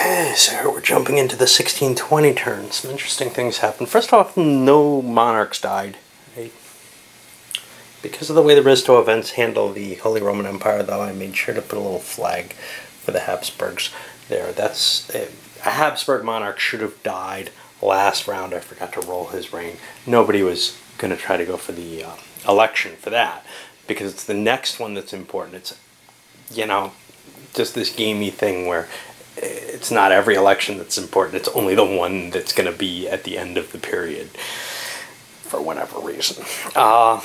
Okay, so here we're jumping into the 1620 turn. Some interesting things happened. First off, no monarchs died. Right? Because of the way the Risto events handle the Holy Roman Empire, though, I made sure to put a little flag for the Habsburgs there. That's a Habsburg monarch should have died last round. I forgot to roll his reign. Nobody was going to try to go for the election for that, because it's the next one that's important. It's, you know, just this gamey thing where it's not every election that's important. It's only the one that's going to be at the end of the period for whatever reason. Well,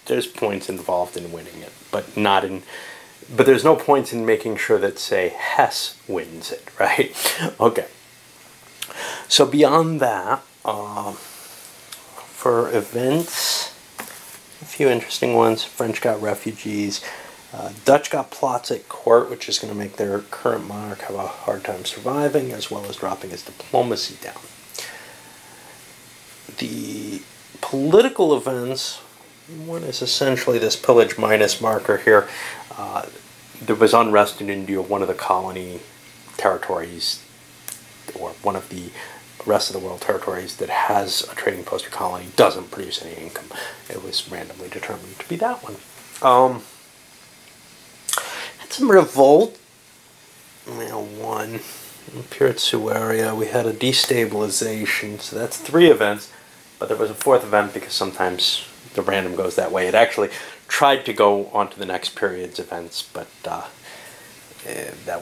there's points involved in winning it, but not in. But there's no points in making sure that, say, Hesse wins it, right? Okay. So beyond that, for events, a few interesting ones. French got refugees. Dutch got plots at court, which is going to make their current monarch have a hard time surviving, as well as dropping his diplomacy down. The political events, one is essentially this pillage minus marker here. There was unrest in India, one of the colony territories, or one of the rest of the world territories that has a trading post or colony, doesn't produce any income. It was randomly determined to be that one. Had some revolt. One. Up here at Suaria, we had a destabilization, so that's 3 events, but there was a 4th event because sometimes the random goes that way. It actually tried to go on to the next period's events, but that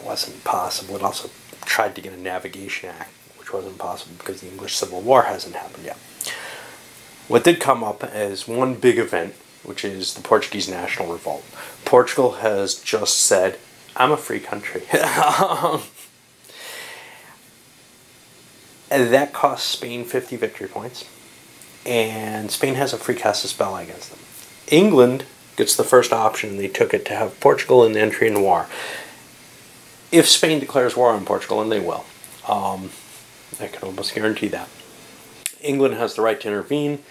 wasn't possible. It also tried to get a navigation act, which wasn't possible because the English Civil War hasn't happened yet. What did come up as one big event, which is the Portuguese National Revolt. Portugal has just said, I'm a free country. And that cost Spain 50 victory points. And Spain has a free casus belli against them. England gets the first option, and they took it to have Portugal in the entry into war. If Spain declares war on Portugal, and they will, I can almost guarantee that, England has the right to intervene.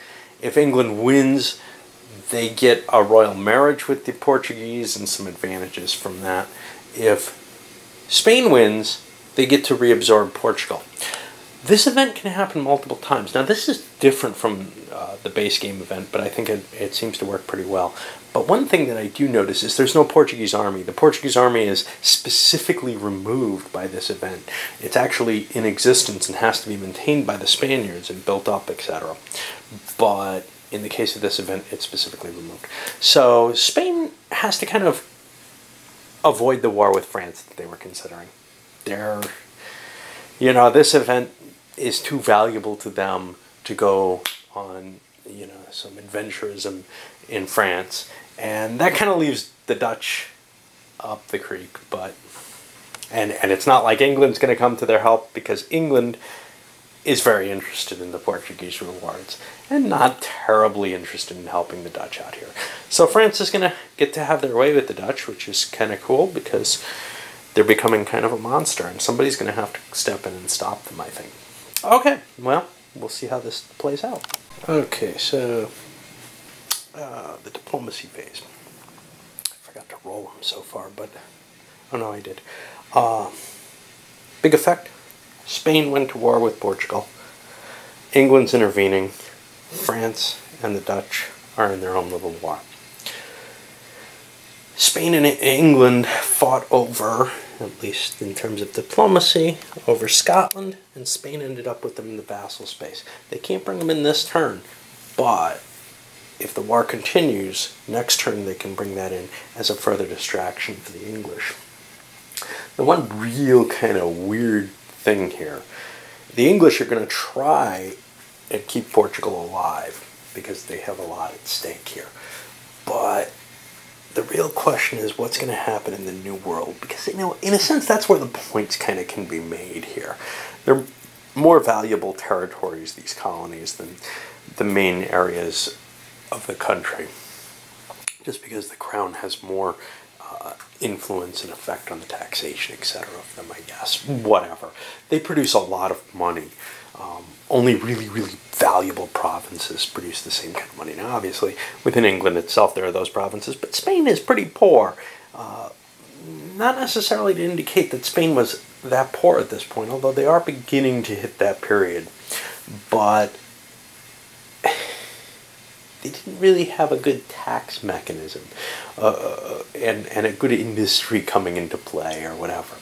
If England wins, they get a royal marriage with the Portuguese and some advantages from that. If Spain wins, they get to reabsorb Portugal. This event can happen multiple times. Now, this is different from the base game event, but I think it seems to work pretty well. But one thing that I do notice is there's no Portuguese army. The Portuguese army is specifically removed by this event. It's actually in existence and has to be maintained by the Spaniards and built up, etc. But in the case of this event, it's specifically removed. So Spain has to kind of avoid the war with France that they were considering. This event is too valuable to them to go on, some adventurism in France. And that kind of leaves the Dutch up the creek. And it's not like England's going to come to their help, because England is very interested in the Portuguese rewards and not terribly interested in helping the Dutch out here. So France is going to get to have their way with the Dutch, which is kind of cool because they're becoming kind of a monster, and somebody's going to have to step in and stop them, I think. Okay, well, we'll see how this plays out. Okay, so the diplomacy phase. I forgot to roll them so far, but oh no, I did. Big effect. Spain went to war with Portugal. England's intervening. France and the Dutch are in their own little war. Spain and England fought over, at least in terms of diplomacy, over Scotland, and Spain ended up with them in the vassal space. They can't bring them in this turn, but if the war continues, next turn they can bring that in as a further distraction for the English. The one real kind of weird thing here, the English are going to try and keep Portugal alive because they have a lot at stake here. But the real question is what's going to happen in the New World, because, in a sense, that's where the points kind of can be made here. They're more valuable territories, these colonies, than the main areas of the country, just because the crown has more influence and effect on the taxation, etc. of them, I guess. Whatever. They produce a lot of money. Only really, really valuable provinces produce the same kind of money. Now, obviously, within England itself, there are those provinces, but Spain is pretty poor. not necessarily to indicate that Spain was that poor at this point, although they are beginning to hit that period. But they didn't really have a good tax mechanism and a good industry coming into play or whatever.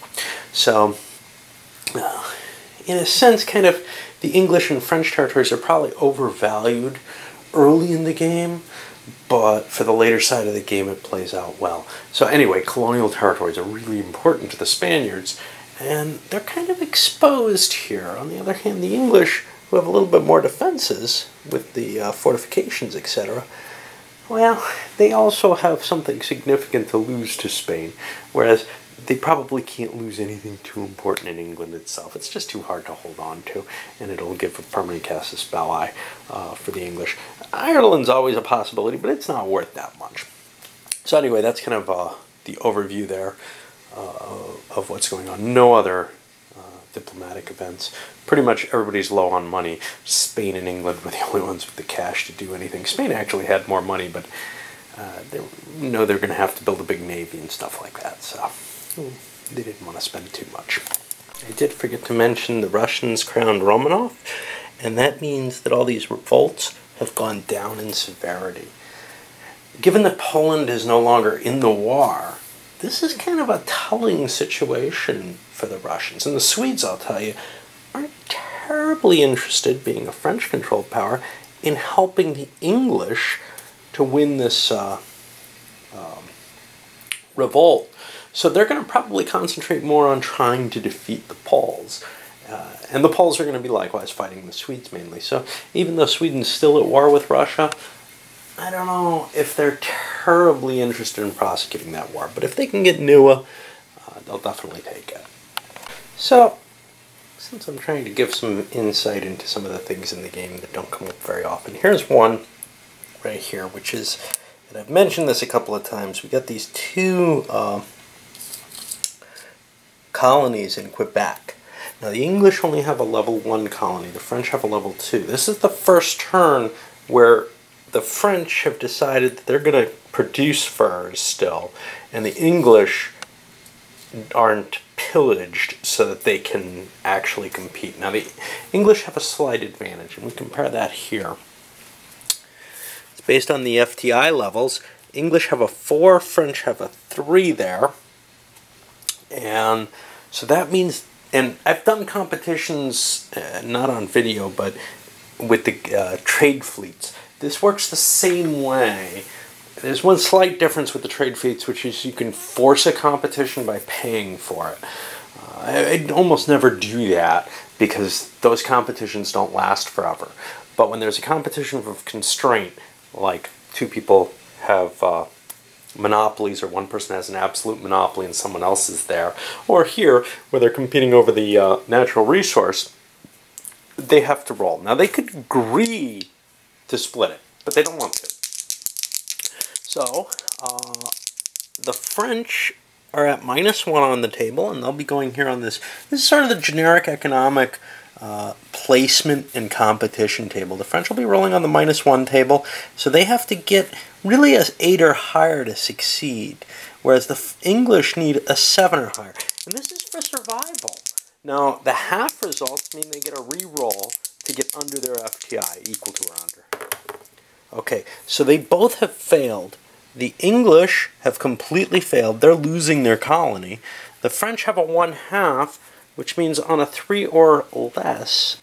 So, in a sense, kind of the English and French territories are probably overvalued early in the game, but for the later side of the game it plays out well. So anyway, colonial territories are really important to the Spaniards, and they're kind of exposed here. On the other hand, the English, who have a little bit more defenses with the fortifications, etc., well, they also have something significant to lose to Spain, whereas they probably can't lose anything too important in England itself. It's just too hard to hold on to, and it'll give a permanent casus belli for the English. Ireland's always a possibility, but it's not worth that much. So anyway, that's kind of the overview there of what's going on. No other diplomatic events. Pretty much everybody's low on money. Spain and England were the only ones with the cash to do anything. Spain actually had more money, but they know they're going to have to build a big navy and stuff like that, so they didn't want to spend too much. I did forget to mention the Russians crowned Romanov, and that means that all these revolts have gone down in severity. Given that Poland is no longer in the war, this is kind of a telling situation for the Russians. And the Swedes, I'll tell you, aren't terribly interested, being a French-controlled power, in helping the English to win this revolt. So they're going to probably concentrate more on trying to defeat the Poles. And the Poles are going to be likewise fighting the Swedes mainly. So even though Sweden's still at war with Russia, I don't know if they're terribly interested in prosecuting that war. But if they can get Newa, they'll definitely take it. So, since I'm trying to give some insight into some of the things in the game that don't come up very often, here's one right here, which is, and I've mentioned this a couple of times, we got these two colonies in Quebec. Now the English only have a level 1 colony, the French have a level 2. This is the first turn where the French have decided that they're going to produce furs still, and the English aren't pillaged so that they can actually compete. Now the English have a slight advantage, and we compare that here. It's based on the FTI levels. English have a 4, French have a 3 there. And so that means, and I've done competitions, not on video, but with the trade fleets. This works the same way. There's one slight difference with the trade fleets, which is you can force a competition by paying for it. I'd almost never do that because those competitions don't last forever. But when there's a competition of constraint, like two people have monopolies, or one person has an absolute monopoly and someone else is there, or here where they're competing over the natural resource, they have to roll. Now they could agree to split it, but they don't want to. So the French are at -1 on the table, and they'll be going here on this. This is sort of the generic economic placement and competition table. The French will be rolling on the -1 table, so they have to get really a 8 or higher to succeed, whereas the English need a 7 or higher. And this is for survival. Now, the half results mean they get a re-roll to get under their FTI, equal to or under. Okay, so they both have failed. The English have completely failed. They're losing their colony. The French have a 1/2, which means on a 3 or less,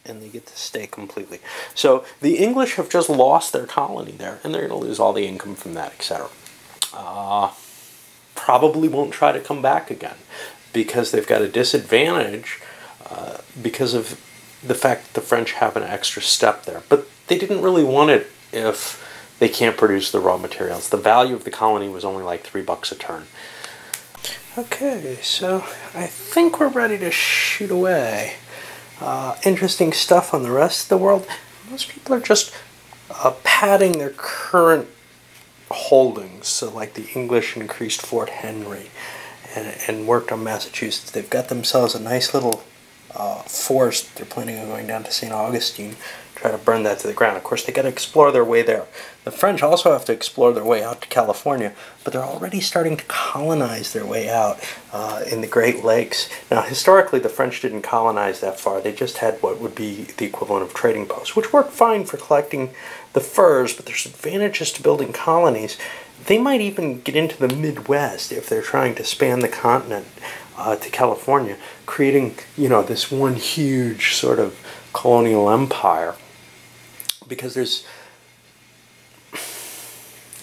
and they get to stay completely. So the English have just lost their colony there, and they're going to lose all the income from that, etc. Probably won't try to come back again, because they've got a disadvantage because of the fact that the French have an extra step there. But they didn't really want it if they can't produce the raw materials. The value of the colony was only like $3 a turn. Okay, so I think we're ready to shoot away. Interesting stuff on the rest of the world. Most people are just padding their current holdings. So like the English increased Fort Henry and worked on Massachusetts. They've got themselves a nice little force. They're planning on going down to St. Augustine, try to burn that to the ground. Of course, they got to explore their way there. The French also have to explore their way out to California, but they're already starting to colonize their way out in the Great Lakes. Now, historically, the French didn't colonize that far. They just had what would be the equivalent of trading posts, which worked fine for collecting the furs, but there's advantages to building colonies. They might even get into the Midwest if they're trying to span the continent to California, creating, this one huge sort of colonial empire. Because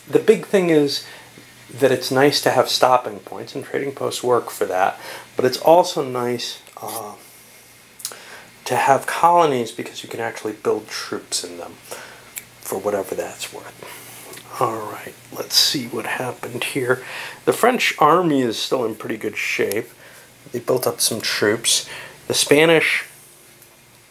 the big thing is that it's nice to have stopping points, and trading posts work for that, but it's also nice to have colonies because you can actually build troops in them for whatever that's worth. Alright, let's see what happened here. The French army is still in pretty good shape. They built up some troops. The Spanish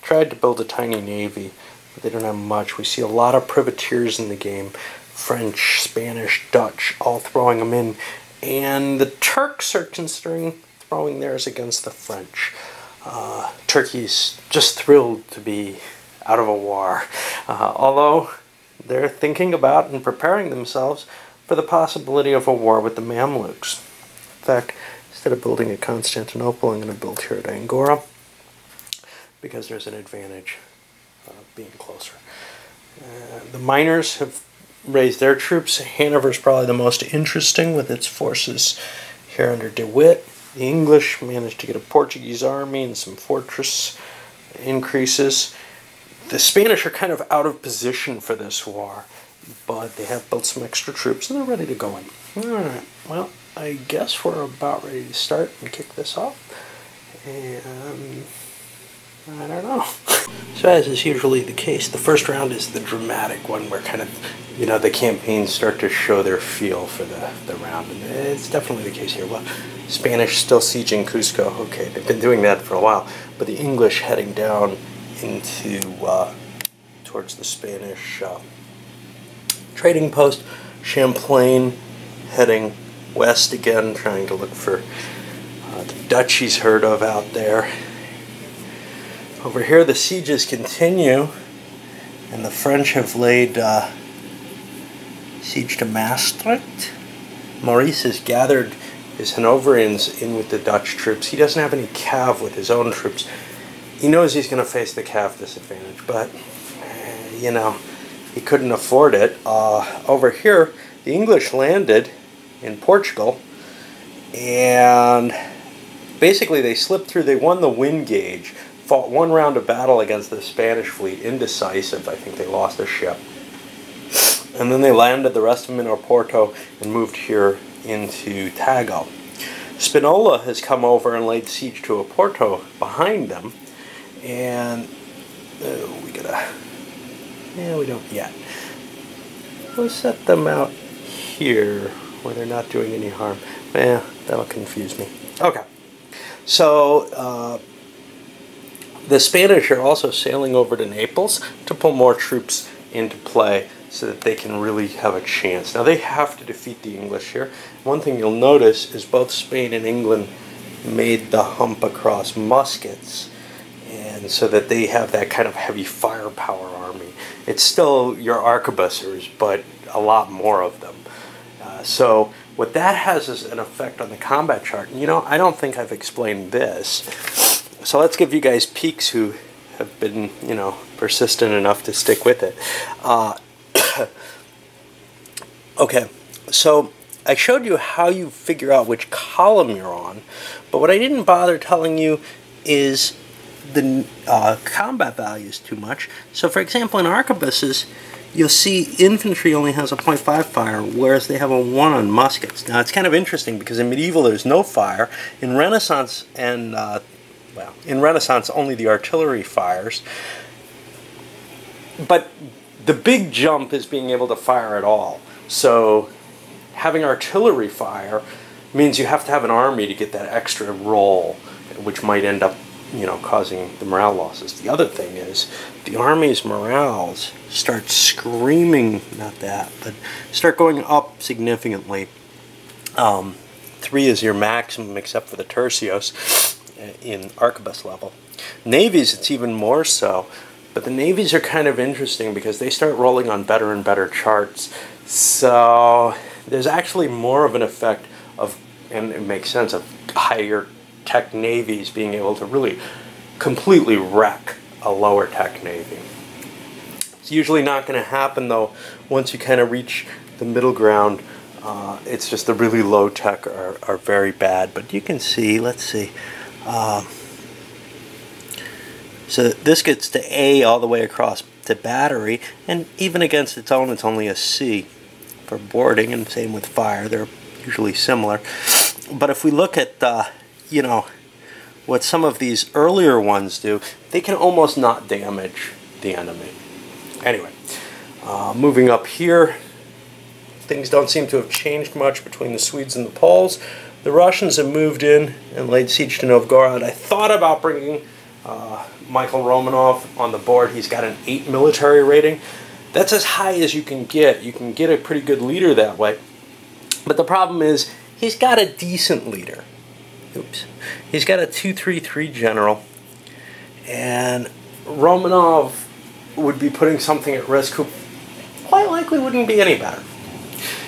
tried to build a tiny navy, but they don't have much. We see a lot of privateers in the game. French, Spanish, Dutch, all throwing them in. And the Turks are considering throwing theirs against the French. Turkey's just thrilled to be out of a war. Although they're thinking about and preparing themselves for the possibility of a war with the Mamluks. In fact, instead of building at Constantinople, I'm going to build here at Angora, because there's an advantage being closer. The miners have raised their troops. Hanover's probably the most interesting with its forces here under De Witt. The English managed to get a Portuguese army and some fortress increases. The Spanish are kind of out of position for this war, but they have built some extra troops and they're ready to go in. Alright, well, I guess we're about ready to start and kick this off. And I don't know. So as is usually the case, the first round is the dramatic one where kind of, the campaigns start to show their feel for the round. And it's definitely the case here. Well, Spanish still sieging Cusco. Okay, they've been doing that for a while. But the English heading down into towards the Spanish trading post. Champlain heading west again, trying to look for the Dutch he's heard of out there. Over here the sieges continue, and the French have laid siege to Maastricht. Maurice has gathered his Hanoverians in with the Dutch troops. He doesn't have any cav with his own troops. He knows he's going to face the cav disadvantage, but, he couldn't afford it. Over here, the English landed in Portugal, and basically they slipped through. They won the wind gauge, fought one round of battle against the Spanish fleet, indecisive. I think they lost a ship. And then they landed the rest of them in Oporto and moved here into Tago. Spinola has come over and laid siege to Oporto behind them. And we don't yet. We'll set them out here where they're not doing any harm. That'll confuse me. Okay. So, the Spanish are also sailing over to Naples to pull more troops into play so that they can really have a chance. Now, they have to defeat the English here. One thing you'll notice is both Spain and England made the hump across muskets, and so that they have that kind of heavy firepower army. It's still your arquebusiers, but a lot more of them. So what that has is an effect on the combat chart. And, I don't think I've explained this. So let's give you guys peeks who have been, persistent enough to stick with it. Okay, so I showed you how you figure out which column you're on, but what I didn't bother telling you is the combat values too much. So for example, in arquebuses, you'll see infantry only has a 0.5 fire, whereas they have a 1 on muskets. Now it's kind of interesting because in medieval there's no fire. In Renaissance in Renaissance only the artillery fires. But the big jump is being able to fire at all. So having artillery fire means you have to have an army to get that extra roll, which might end up causing the morale losses. The other thing is the army's morales start screaming, start going up significantly. 3 is your maximum except for the tercios in arquebus level. Navies, it's even more so. But the navies are kind of interesting because they start rolling on better and better charts. So there's actually more of an effect of, and it makes sense, of higher tech navies being able to really completely wreck a lower tech navy. It's usually not going to happen though once you kind of reach the middle ground. It's just the really low tech are very bad. But you can see, let's see. So this gets to A all the way across to battery, and even against its own it's only a C for boarding, and same with fire. They're usually similar. But if we look at you know, what some of these earlier ones do, they can almost not damage the enemy. Anyway, moving up here, things don't seem to have changed much between the Swedes and the Poles. The Russians have moved in and laid siege to Novgorod. I thought about bringing Michael Romanov on the board. He's got an 8 military rating. That's as high as you can get. You can get a pretty good leader that way. But the problem is, he's got a decent leader. Oops. He's got a 2-3-3 general. And Romanov would be putting something at risk who quite likely wouldn't be any better.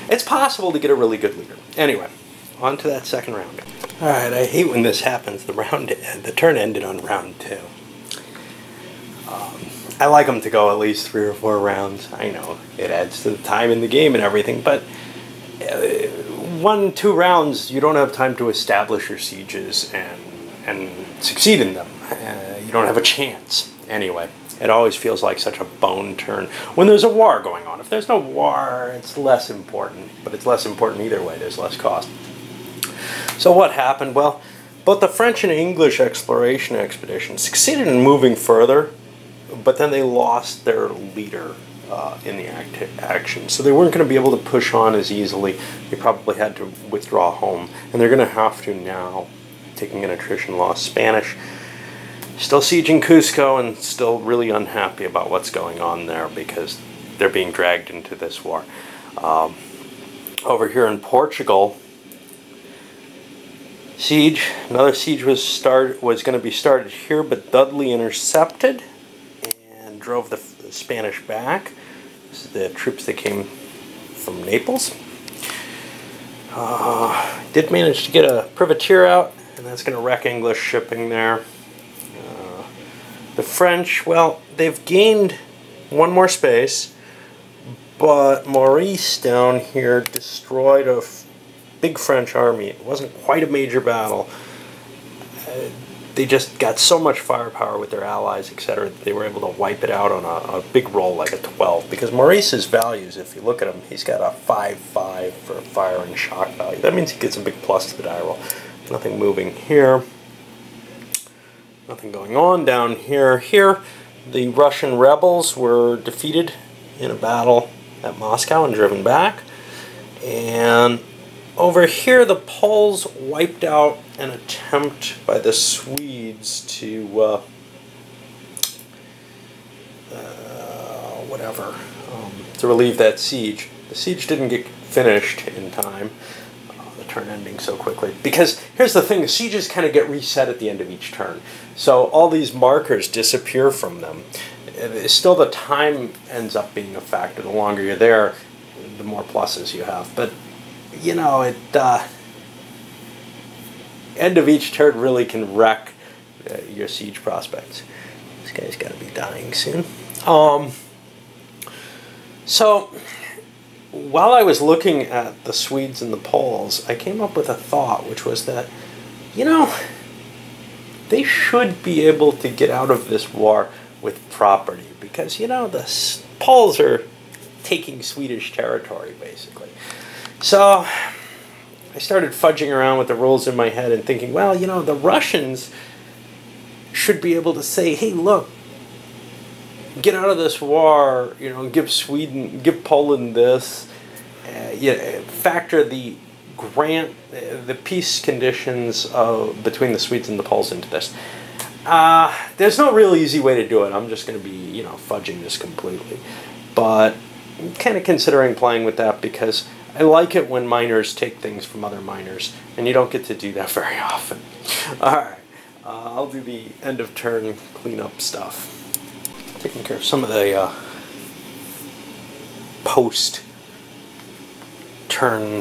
It's possible to get a really good leader. Anyway, on to that second round. Alright, I hate when this happens. The turn ended on round 2. I like them to go at least 3 or 4 rounds. I know it adds to the time in the game and everything, but 1-2 rounds, you don't have time to establish your sieges and succeed in them. You don't have a chance. Anyway, it always feels like such a bone turn when there's a war going on. If there's no war, it's less important, but it's less important either way. There's less cost. So what happened? Well, both the French and English exploration expeditions succeeded in moving further, but then they lost their leader in the action. So they weren't going to be able to push on as easily. They probably had to withdraw home, and they're going to have to now, taking an attrition loss. Spanish still sieging Cusco and still really unhappy about what's going on there because they're being dragged into this war. Over here in Portugal, another siege was going to be started here, but Dudley intercepted and drove the Spanish back. This is the troops that came from Naples. Did manage to get a privateer out, and that's going to wreck English shipping there. The French, well, they've gained one more space, but Maurice down here destroyed a big French army. It wasn't quite a major battle. They just got so much firepower with their allies, etc., that they were able to wipe it out on a big roll like a 12. Because Maurice's values, if you look at him, he's got a 5-5 for fire and shock value. That means he gets a big plus to the die roll. Nothing moving here. Nothing going on down here. Here, the Russian rebels were defeated in a battle at Moscow and driven back. And over here, the Poles wiped out an attempt by the Swedes to, to relieve that siege. The siege didn't get finished in time, the turn ending so quickly. Because here's the thing, the sieges kind of get reset at the end of each turn. So all these markers disappear from them. Still, the time ends up being a factor. The longer you're there, the more pluses you have. But you know, end of each turn really can wreck your siege prospects. This guy's got to be dying soon. So, while I was looking at the Swedes and the Poles, I came up with a thought, which was that, you know, they should be able to get out of this war with property. Because, you know, the Poles are taking Swedish territory, basically. So I started fudging around with the rules in my head and thinking, well, you know, the Russians should be able to say, hey, look, get out of this war, you know, give Poland this, factor the peace conditions between the Swedes and the Poles into this. There's no real easy way to do it. I'm just going to be, you know, fudging this completely. But I'm kind of considering playing with that because I like it when miners take things from other miners, and you don't get to do that very often. Alright, I'll do the end of turn cleanup stuff. taking care of some of the post-turn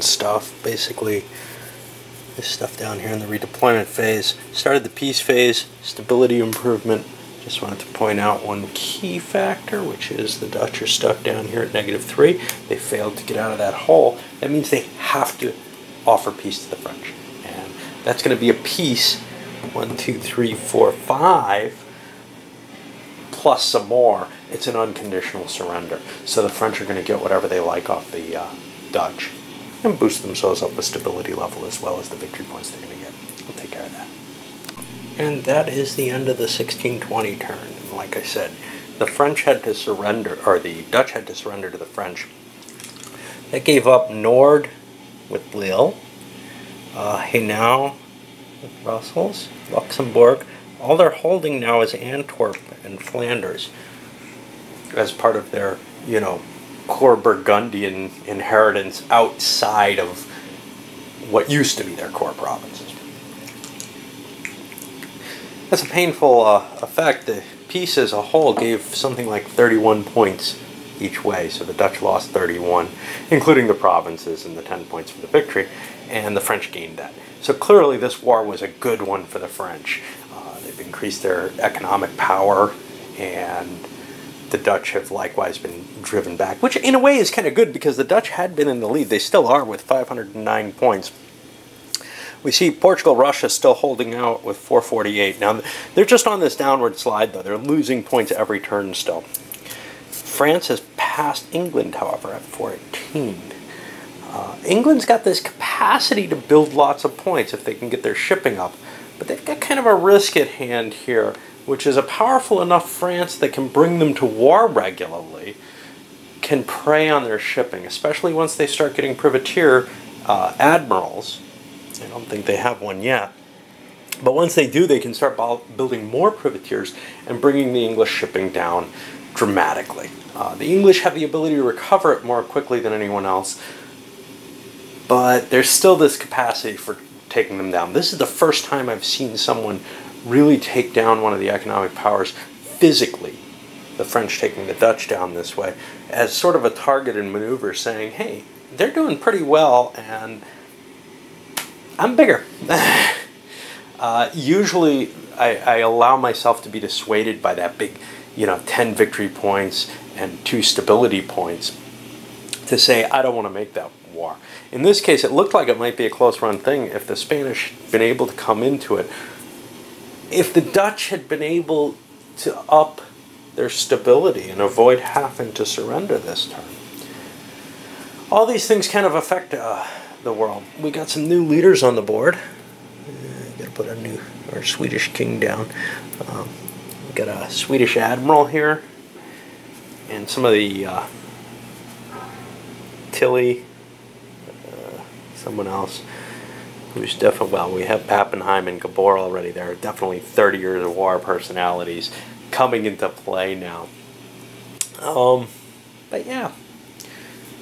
stuff. Basically, this stuff down here in the redeployment phase. Started the peace phase, stability improvement. Just wanted to point out one key factor, which is the Dutch are stuck down here at -3. They failed to get out of that hole. That means they have to offer peace to the French. And that's going to be a peace, 1, 2, 3, 4, 5, plus some more. It's an unconditional surrender. So the French are going to get whatever they like off the Dutch and boost themselves up with stability level as well as the victory points they're going to get. We'll take care of that. And that is the end of the 1620 turn. And like I said, the French had to surrender, or the Dutch had to surrender to the French. That gave up Nord with Lille, Hainaut with Brussels, Luxembourg. All they're holding now is Antwerp and Flanders as part of their, you know, core Burgundian inheritance outside of what used to be their core provinces. That's a painful effect. The peace as a whole gave something like 31 points each way, so the Dutch lost 31, including the provinces, and the 10 points for the victory, and the French gained that. So clearly this war was a good one for the French. They've increased their economic power, and the Dutch have likewise been driven back, which in a way is kind of good because the Dutch had been in the lead. They still are with 509 points. We see Portugal, Russia still holding out with 448. Now, they're just on this downward slide, though. They're losing points every turn still. France has passed England, however, at 418. England's got this capacity to build lots of points if they can get their shipping up. But they've got kind of a risk at hand here, which is a powerful enough France that can bring them to war regularly, can prey on their shipping, especially once they start getting privateer admirals. I don't think they have one yet. But once they do, they can start building more privateers and bringing the English shipping down dramatically. The English have the ability to recover it more quickly than anyone else, but there's still this capacity for taking them down. This is the first time I've seen someone really take down one of the economic powers physically, the French taking the Dutch down this way, as sort of a targeted maneuver saying, hey, they're doing pretty well and I'm bigger. Usually I allow myself to be dissuaded by that big, 10 victory points and 2 stability points to say, I don't want to make that war. In this case, it looked like it might be a close run thing if the Spanish had been able to come into it. If the Dutch had been able to up their stability and avoid having to surrender this turn. All these things kind of affect the world. We got some new leaders on the board. Gotta put our Swedish king down. We got a Swedish admiral here, and some of the Tilly, someone else who's definitely, well, we have Pappenheim and Gabor already. There are definitely 30 years of war personalities coming into play now. But yeah,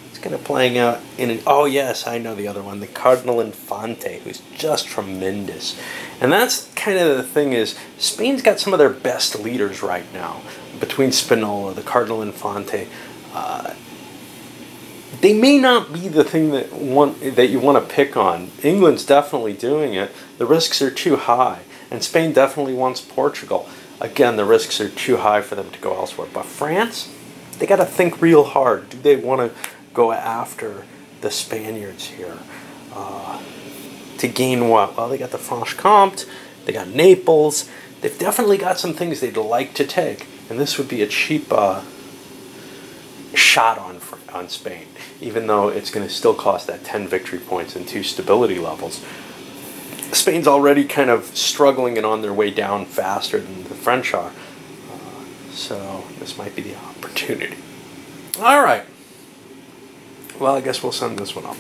it's kind of playing out in an, oh yes, I know the other one, the Cardinal Infante, who's just tremendous. And that's kind of the thing is, Spain's got some of their best leaders right now. Between Spinola, the Cardinal Infante, they may not be the thing that you want to pick on. England's definitely doing it. The risks are too high. And Spain definitely wants Portugal. Again, the risks are too high for them to go elsewhere. But France, they got to think real hard. Do they want to go after the Spaniards here? To gain what? Well, they got the Franche-Comté, they got Naples. They've definitely got some things they'd like to take. And this would be a cheap shot on Spain, even though it's going to still cost that 10 victory points and 2 stability levels. Spain's already kind of struggling and on their way down faster than the French are. So this might be the opportunity. All right. Well, I guess we'll send this one up.